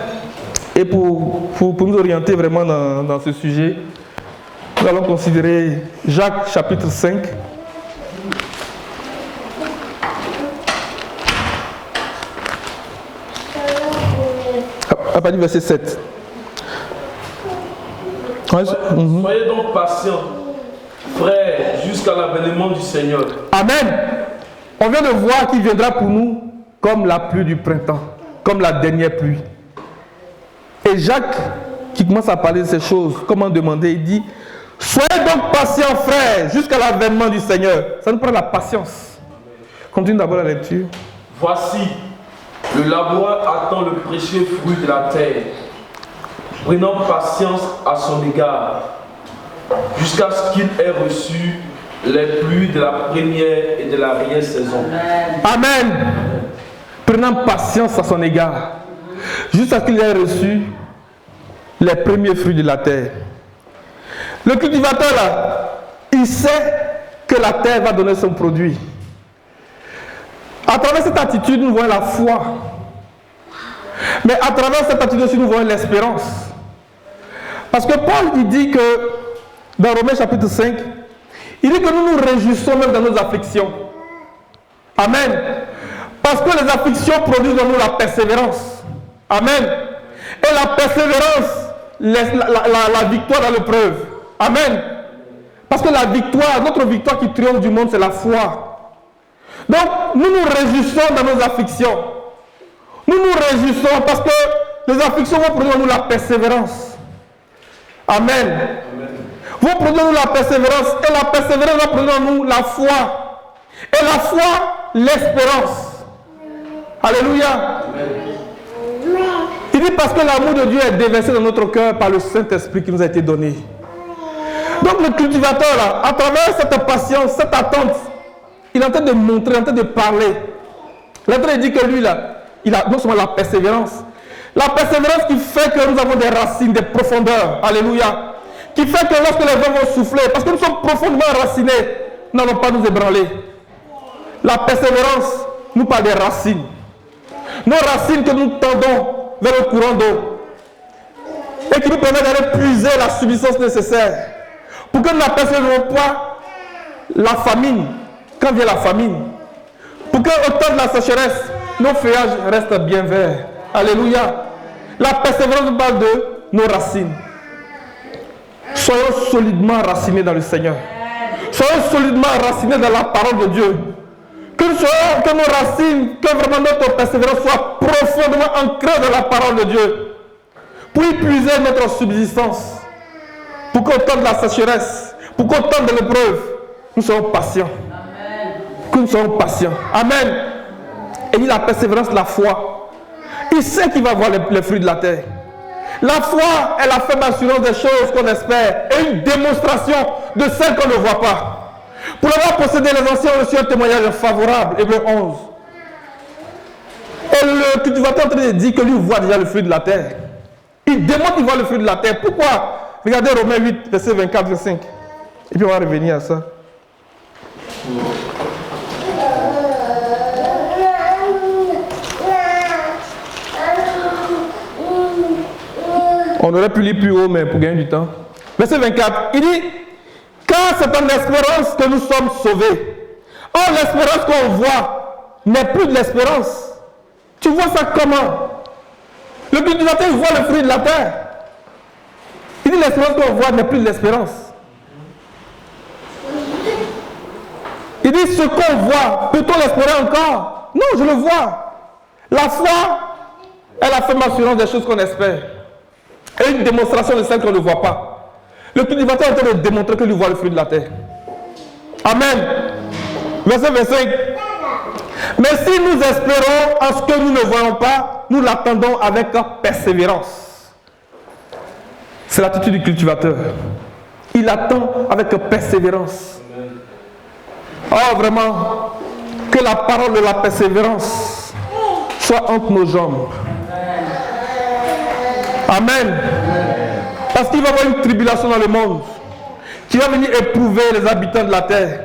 Speaker 1: Et pour nous orienter vraiment dans ce sujet, nous allons considérer Jacques chapitre 5. À partir du verset 7.
Speaker 2: Soyez donc patients, frères, jusqu'à l'avènement du Seigneur.
Speaker 1: Amen. On vient de voir qu'il viendra pour nous comme la pluie du printemps, comme la dernière pluie. Et Jacques, qui commence à parler de ces choses, comment demander, il dit: soyez donc patients, frères, jusqu'à l'avènement du Seigneur. Ça nous prend la patience. Continue d'abord la lecture.
Speaker 2: Voici, le laboureur attend le précieux fruit de la terre, prenant patience à son égard, jusqu'à ce qu'il ait reçu les pluies de la première et de l'arrière saison.
Speaker 1: Amen. Prenant patience à son égard, jusqu'à ce qu'il ait reçu les premiers fruits de la terre. Le cultivateur là, il sait que la terre va donner son produit. À travers cette attitude, nous voyons la foi. Mais à travers cette attitude aussi, nous voyons l'espérance. Parce que Paul, il dit que, dans Romains chapitre 5, il dit que nous nous réjouissons même dans nos afflictions. Amen. Parce que les afflictions produisent en nous la persévérance. Amen. Et la persévérance, la victoire dans l'épreuve. Amen. Parce que la victoire, notre victoire qui triomphe du monde, c'est la foi. Donc, nous nous réjouissons dans nos afflictions. Nous nous réjouissons parce que les afflictions vont produire en nous la persévérance. Amen. Vont produire en nous la persévérance. Et la persévérance va produire en nous la foi. Et la foi, l'espérance. Alléluia. Il dit parce que l'amour de Dieu est déversé dans notre cœur par le Saint-Esprit qui nous a été donné. Donc le cultivateur, là, à travers cette patience, cette attente, il est en train de montrer, il est en train de parler. Il est en train de dire que lui, là, il a non seulement la persévérance qui fait que nous avons des racines, des profondeurs. Alléluia. Qui fait que lorsque les vents vont souffler, parce que nous sommes profondément enracinés, nous n'allons pas nous ébranler. La persévérance nous parle des racines. Nos racines que nous tendons vers le courant d'eau. Et qui nous permet d'aller puiser la subsistance nécessaire. Pour que nous n'apercevions pas la famine, quand vient la famine. Pour qu'au temps de la sécheresse, nos feuillages restent bien verts. Alléluia. La persévérance nous parle de nos racines. Soyons solidement racinés dans le Seigneur. Soyons solidement racinés dans la parole de Dieu. Que nos racines, que vraiment notre persévérance soit profondément ancrée dans la parole de Dieu. Pour y puiser notre subsistance. Pour qu'au temps de la sécheresse, pour qu'au temps de l'épreuve, nous soyons patients. Amen. Que nous soyons patients. Amen. Et il a la persévérance, la foi. Il sait qu'il va voir les fruits de la terre. La foi est la ferme assurance des choses qu'on espère et une démonstration de celles qu'on ne voit pas. Pour avoir possédé, les anciens ont reçu un témoignage favorable. Hébreux 11. Et le cultivateur dit que lui voit déjà le fruit de la terre. Il démontre qu'il voit le fruit de la terre. Pourquoi? Regardez Romains 8, verset 24, verset 5. Et puis on va revenir à ça. On aurait pu lire plus haut, mais pour gagner du temps. Verset 24, il dit: car c'est en espérance que nous sommes sauvés. Or, l'espérance qu'on voit n'est plus de l'espérance. Tu vois ça comment? Le cultivateur voit le fruit de la terre. Il dit l'espérance qu'on voit n'est plus de l'espérance. Il dit ce qu'on voit, peut-on l'espérer encore? Non, je le vois. La foi est la ferme assurance des choses qu'on espère. Et une démonstration de celles qu'on ne voit pas. Le cultivateur est en train de démontrer que lui voit le fruit de la terre. Amen. Verset 25. Mais si nous espérons en ce que nous ne voyons pas, nous l'attendons avec persévérance. C'est l'attitude du cultivateur. Il attend avec persévérance. Oh, vraiment, que la parole de la persévérance soit entre nos jambes. Amen. Parce qu'il va y avoir une tribulation dans le monde qui va venir éprouver les habitants de la terre.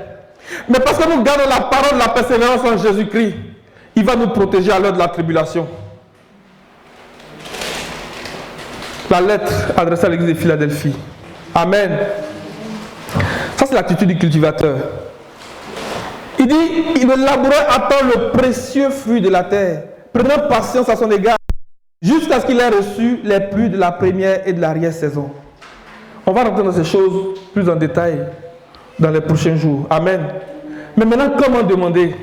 Speaker 1: Mais parce que nous gardons la parole de la persévérance en Jésus-Christ, il va nous protéger à l'heure de la tribulation. La lettre adressée à l'église de Philadelphie. Amen. Ça, c'est l'attitude du cultivateur. Il dit, le laboureur attend le précieux fruit de la terre, prenant patience à son égard, jusqu'à ce qu'il ait reçu les pluies de la première et de l'arrière-saison. On va rentrer dans ces choses plus en détail dans les prochains jours. Amen. Mais maintenant, comment demander?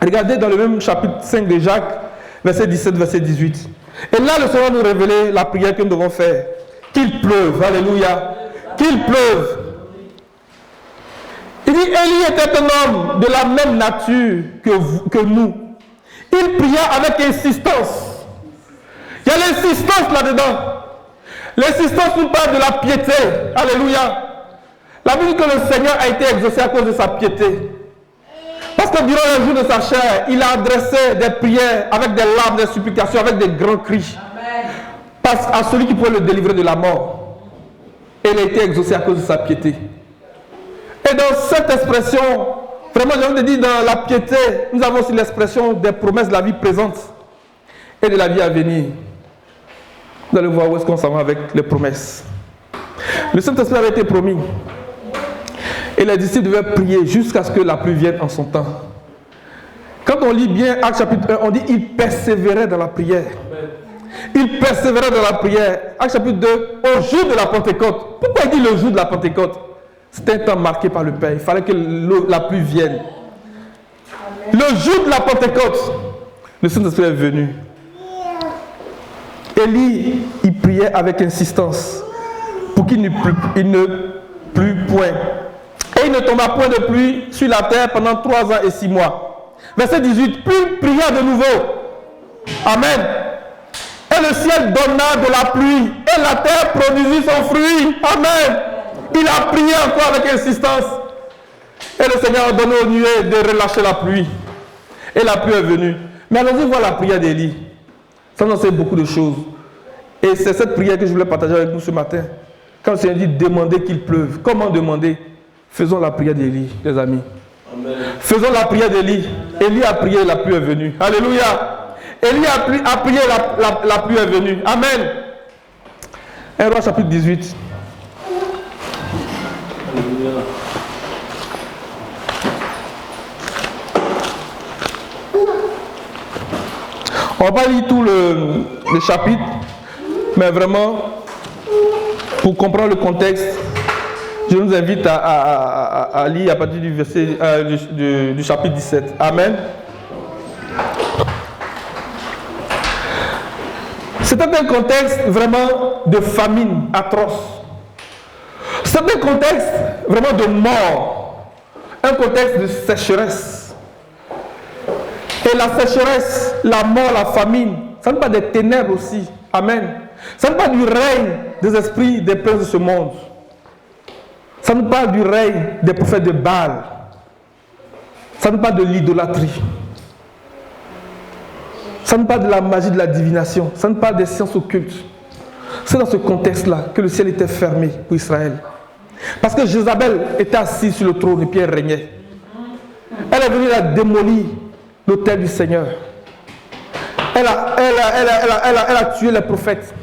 Speaker 1: Regardez dans le même chapitre 5 de Jacques, verset 17, verset 18. Et là, le Seigneur nous révélait la prière que nous devons faire. Qu'il pleuve. Alléluia. Qu'il pleuve. Il dit, Élie était un homme de la même nature que nous. Il pria avec insistance. Il y a l'insistance là-dedans. L'insistance nous parle de la piété. Alléluia. La Bible dit que le Seigneur a été exaucé à cause de sa piété. Parce que durant les jours de sa chair, il a adressé des prières avec des larmes, des supplications, avec des grands cris. Parce à celui qui pouvait le délivrer de la mort. Et il a été exaucé à cause de sa piété. Et dans cette expression, vraiment, j'ai envie de dire, dans la piété, nous avons aussi l'expression des promesses de la vie présente et de la vie à venir. Vous allez voir où est-ce qu'on s'en va avec les promesses. Le Saint-Esprit avait été promis. Et les disciples devaient prier jusqu'à ce que la pluie vienne en son temps. Quand on lit bien Actes chapitre 1, on dit il persévérait dans la prière. Il persévérait dans la prière. Actes chapitre 2, au jour de la Pentecôte. Pourquoi il dit le jour de la Pentecôte? C'était un temps marqué par le Père. Il fallait que la pluie vienne. Le jour de la Pentecôte, le Saint-Esprit est venu. Élie, il priait avec insistance pour qu'il ne plût point. Et il ne tomba point de pluie sur la terre pendant 3 ans et 6 mois. Verset 18, puis il pria de nouveau. Amen. Et le ciel donna de la pluie et la terre produisit son fruit. Amen. Il a prié encore avec insistance. Et le Seigneur a donné aux nuées de relâcher la pluie. Et la pluie est venue. Mais allons-y voir la prière d'Élie. Ça nous enseigne beaucoup de choses. Et c'est cette prière que je voulais partager avec nous ce matin. Quand le Seigneur dit demander qu'il pleuve. Comment demander? Faisons la prière d'Élie, les amis. Amen. Faisons la prière d'Élie. Élie a prié, la pluie est venue. Alléluia. Élie a prié, la pluie est venue. Amen. 1 Roi chapitre 18. Alléluia. On ne va pas lire tout le chapitre, mais vraiment, pour comprendre le contexte, je nous invite à lire à partir du verset du chapitre 17. Amen. C'était un contexte vraiment de famine atroce. C'était un contexte vraiment de mort. Un contexte de sécheresse. Et la sécheresse, la mort, la famine, ça n'est pas des ténèbres aussi. Amen. Ça n'est pas du règne des esprits des princes de ce monde. Ça nous parle du règne des prophètes de Baal. Ça nous parle de l'idolâtrie. Ça nous parle de la magie de la divination. Ça nous parle des sciences occultes. C'est dans ce contexte-là que le ciel était fermé pour Israël. Parce que Jézabel était assise sur le trône et puis elle régnait. Elle est venue démolir l'autel du Seigneur. Elle a tué les prophètes.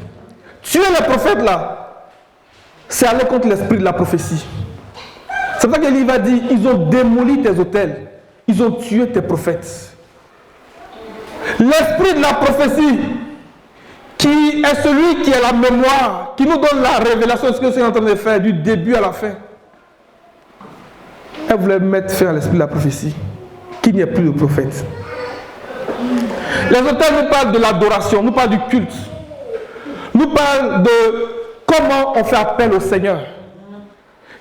Speaker 1: Tuer les prophètes là, c'est aller contre l'esprit de la prophétie. C'est pour ça qu'Élie va dire, ils ont démoli tes autels. Ils ont tué tes prophètes. L'esprit de la prophétie, qui est celui qui est la mémoire, qui nous donne la révélation de ce que c'est en train de faire, du début à la fin. Elle voulait mettre fin à l'esprit de la prophétie, qu'il n'y ait plus de prophète. Les auteurs nous parlent de l'adoration, nous parlent du culte, nous parlent de comment on fait appel au Seigneur.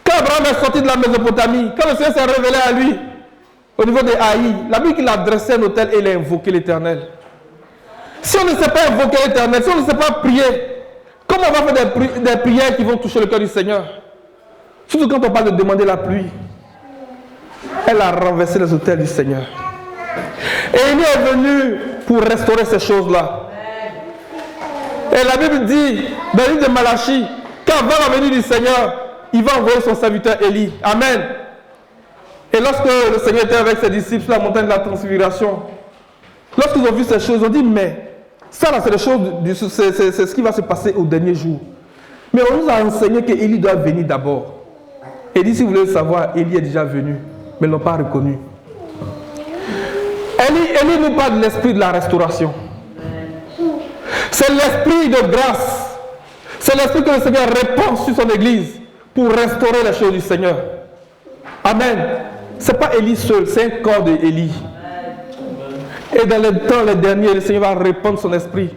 Speaker 1: Quand Abraham est sorti de la Mésopotamie, quand le Seigneur s'est révélé à lui, au niveau des Haïs, la Bible qu'il a dressé un autel et il a invoqué l'Éternel. Si on ne sait pas invoquer l'Éternel, si on ne sait pas prier, comment on va faire des prières qui vont toucher le cœur du Seigneur? Surtout quand on parle de demander la pluie. Elle a renversé les autels du Seigneur. Et il est venu pour restaurer ces choses-là. Et la Bible dit, dans le livre de Malachie, qu'avant la venue du Seigneur, il va envoyer son serviteur Élie. Amen. Et lorsque le Seigneur était avec ses disciples sur la montagne de la transfiguration, lorsqu'ils ont vu ces choses, ils ont dit, mais ça là, c'est les choses, c'est ce qui va se passer au dernier jour. Mais on nous a enseigné qu'Élie doit venir d'abord. Élie, si vous voulez le savoir, Élie est déjà venu, mais ils ne l'ont pas reconnu. Élie nous parle de l'esprit de la restauration. C'est l'esprit de grâce. C'est l'esprit que le Seigneur répand sur son église pour restaurer les choses du Seigneur. Amen. Ce n'est pas Élie seul, c'est un corps d'Élie. Et dans les temps les derniers, le Seigneur va répandre son esprit.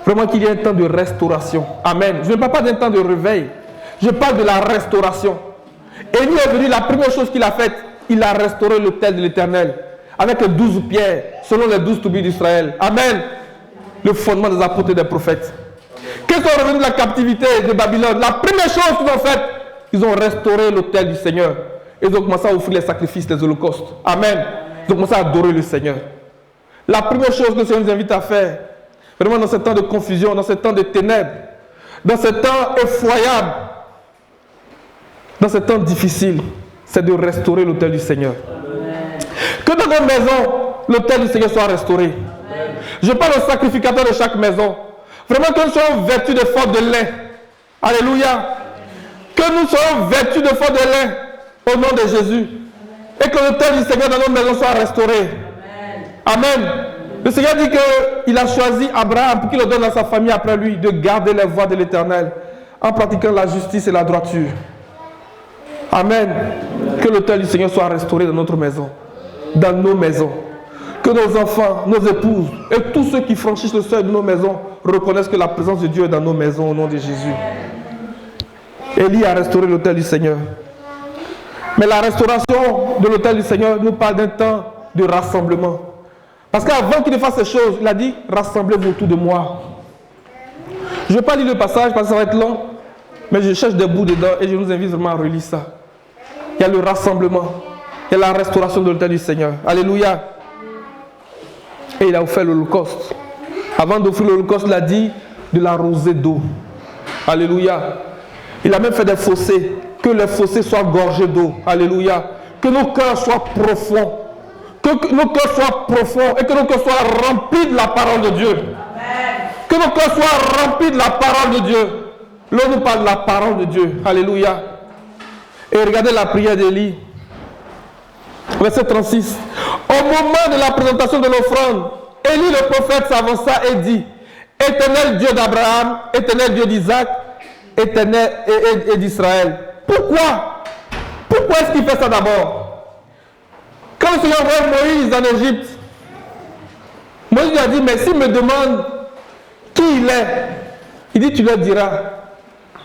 Speaker 1: Vraiment qu'il y ait un temps de restauration. Amen. Je ne parle pas d'un temps de réveil. Je parle de la restauration. Élie est venu, la première chose qu'il a faite, il a restauré l'autel de l'Éternel avec les 12 pierres, selon les 12 tribus d'Israël. Amen. Le fondement des apôtres et des prophètes. Quand ils sont revenus de la captivité de Babylone, la première chose qu'ils ont faite, ils ont restauré l'autel du Seigneur. Ils ont commencé à offrir les sacrifices, les holocaustes. Amen. Ils ont commencé à adorer le Seigneur. La première chose que le Seigneur nous invite à faire, vraiment dans ce temps de confusion, dans ce temps de ténèbres, dans ce temps effroyable, dans ce temps difficile, c'est de restaurer l'autel du Seigneur. Que dans nos maisons, l'autel du Seigneur soit restauré. Je parle au sacrificateur de chaque maison. Vraiment que nous soyons vêtus de force de lin. Alléluia. Que nous soyons vêtus de force de lin au nom de Jésus. Et que l'autel du Seigneur dans nos maisons soit restauré. Amen. Le Seigneur dit qu'il a choisi Abraham pour qu'il le donne à sa famille après lui de garder les voies de l'Éternel en pratiquant la justice et la droiture. Amen. Que l'autel du Seigneur soit restauré dans notre maison, dans nos maisons. Que nos enfants, nos épouses et tous ceux qui franchissent le seuil de nos maisons reconnaissent que la présence de Dieu est dans nos maisons au nom de Jésus. Élie a restauré l'autel du Seigneur. Mais la restauration de l'autel du Seigneur nous parle d'un temps de rassemblement. Parce qu'avant qu'il ne fasse ces choses, il a dit « Rassemblez-vous autour de moi ». Je ne vais pas lire le passage parce que ça va être long, mais je cherche des bouts dedans et je vous invite vraiment à relire ça. Il y a le rassemblement, il y a la restauration de l'autel du Seigneur. Alléluia. Et il a offert l'holocauste. Avant d'offrir l'holocauste, il a dit de l'arroser d'eau. Alléluia. Il a même fait des fossés. Que les fossés soient gorgés d'eau. Alléluia. Que nos cœurs soient profonds. Que nos cœurs soient profonds et que nos cœurs soient remplis de la parole de Dieu. Amen. Que nos cœurs soient remplis de la parole de Dieu. L'on nous parle de la parole de Dieu. Alléluia. Et regardez la prière d'Élie. Verset 36. Au moment de la présentation de l'offrande, Élie le prophète s'avança et dit: Éternel Dieu d'Abraham, éternel Dieu d'Isaac, éternel et d'Israël. Pourquoi est-ce qu'il fait ça d'abord? Quand le Seigneur envoie Moïse en Égypte, Moïse lui a dit: mais s'il me demande qui il est, il dit: tu leur diras,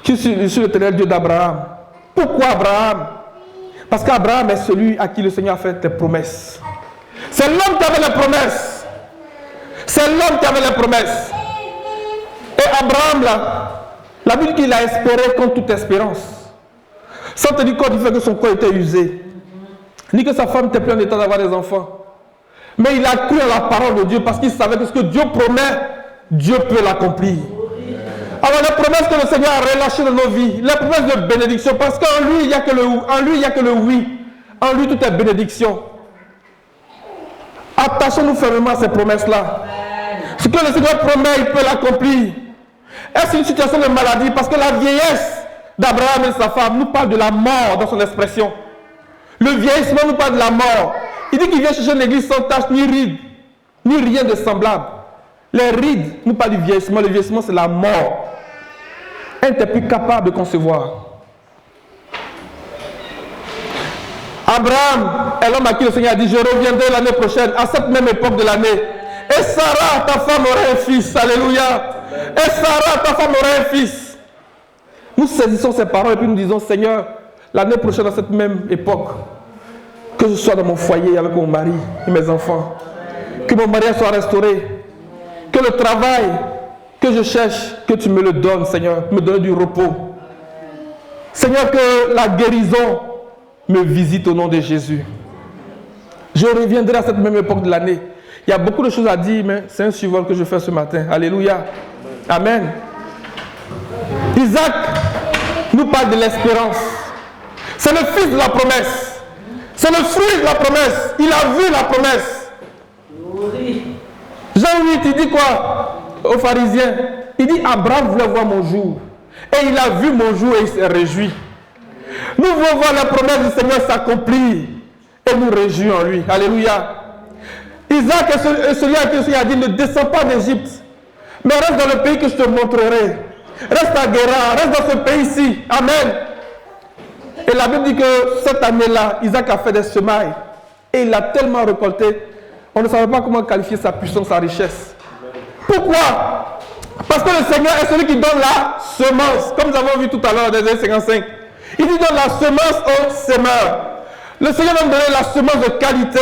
Speaker 1: je suis l'éternel Dieu d'Abraham. Pourquoi Abraham? Parce qu'Abraham est celui à qui le Seigneur a fait des promesses. C'est l'homme qui avait les promesses. C'est l'homme qui avait les promesses. Et Abraham, là, la Bible qu'il a espéré contre toute espérance. Sans te dire quoi, du fait que son corps était usé, ni que sa femme n'était plus en état d'avoir des enfants. Mais il a cru à la parole de Dieu parce qu'il savait que ce que Dieu promet, Dieu peut l'accomplir. Alors les promesses que le Seigneur a relâchées dans nos vies, les promesses de bénédiction, parce qu'en lui, il n'y a que le oui. En lui, tout est bénédiction. Attachons-nous fermement à ces promesses-là. Ce que le Seigneur promet, il peut l'accomplir. Est-ce une situation de maladie? Parce que la vieillesse d'Abraham et de sa femme nous parle de la mort dans son expression. Le vieillissement nous parle de la mort. Il dit qu'il vient chercher une église sans tache ni ride. ni rien de semblable. Les rides, nous parlons du vieillissement. Le vieillissement, c'est la mort. Elle n'était plus capable de concevoir. Abraham est l'homme à qui le Seigneur a dit, je reviendrai l'année prochaine, à cette même époque de l'année. Et Sarah, ta femme, aura un fils. Alléluia. Et Sarah, ta femme, aura un fils. Nous saisissons ces paroles et puis nous disons, Seigneur, l'année prochaine, à cette même époque, que je sois dans mon foyer avec mon mari et mes enfants, que mon mariage soit restauré, que le travail que je cherche, que tu me le donnes, Seigneur, me donne du repos. Seigneur, que la guérison me visite au nom de Jésus. Je reviendrai à cette même époque de l'année. Il y a beaucoup de choses à dire, mais c'est un survol que je fais ce matin. Alléluia. Amen. Isaac nous parle de l'espérance. C'est le fils de la promesse. C'est le fruit de la promesse. Il a vu la promesse. Jean 8, il dit quoi aux pharisiens? Il dit, Abraham voulait voir mon jour. Et il a vu mon jour et il s'est réjoui. Nous voulons voir la promesse du Seigneur s'accomplir. Et nous réjouissons en lui. Alléluia. Isaac est celui à qui le Seigneur a dit, ne descends pas d'Égypte, mais reste dans le pays que je te montrerai. Reste à Guérar, reste dans ce pays-ci. Amen. Et la Bible dit que cette année-là, Isaac a fait des semailles. Et il a tellement récolté, on ne savait pas comment qualifier sa puissance, sa richesse. Pourquoi? Parce que le Seigneur est celui qui donne la semence. Comme nous avons vu tout à l'heure dans Ésaïe 55. Il dit donne la semence au semeur. Le Seigneur va nous donner la semence de qualité.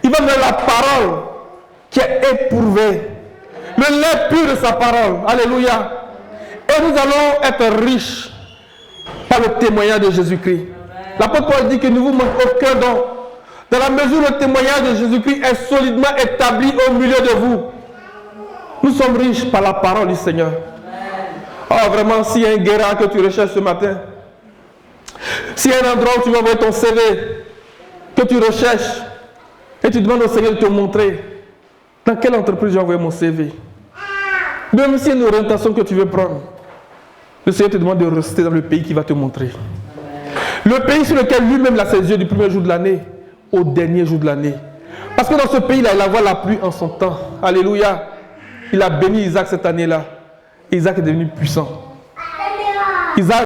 Speaker 1: Il va nous donner la parole qui est éprouvée. Le lait pur de sa parole. Alléluia. Et nous allons être riches par le témoignage de Jésus-Christ. L'apôtre Paul dit que ne vous manque aucun don. Dans la mesure où le témoignage de Jésus-Christ est solidement établi au milieu de vous. Nous sommes riches par la parole du Seigneur. Oh, vraiment, s'il y a un guérard que tu recherches ce matin, s'il y a un endroit où tu vas envoyer ton CV, que tu recherches, et tu demandes au Seigneur de te montrer dans quelle entreprise j'ai envoyé mon CV. Même s'il y a une orientation que tu veux prendre, le Seigneur te demande de rester dans le pays qui va te montrer. Le pays sur lequel lui-même a ses yeux du premier jour de l'année au dernier jour de l'année. Parce que dans ce pays-là, il va la pluie en son temps. Alléluia. Il a béni Isaac cette année-là. Isaac est devenu puissant. Isaac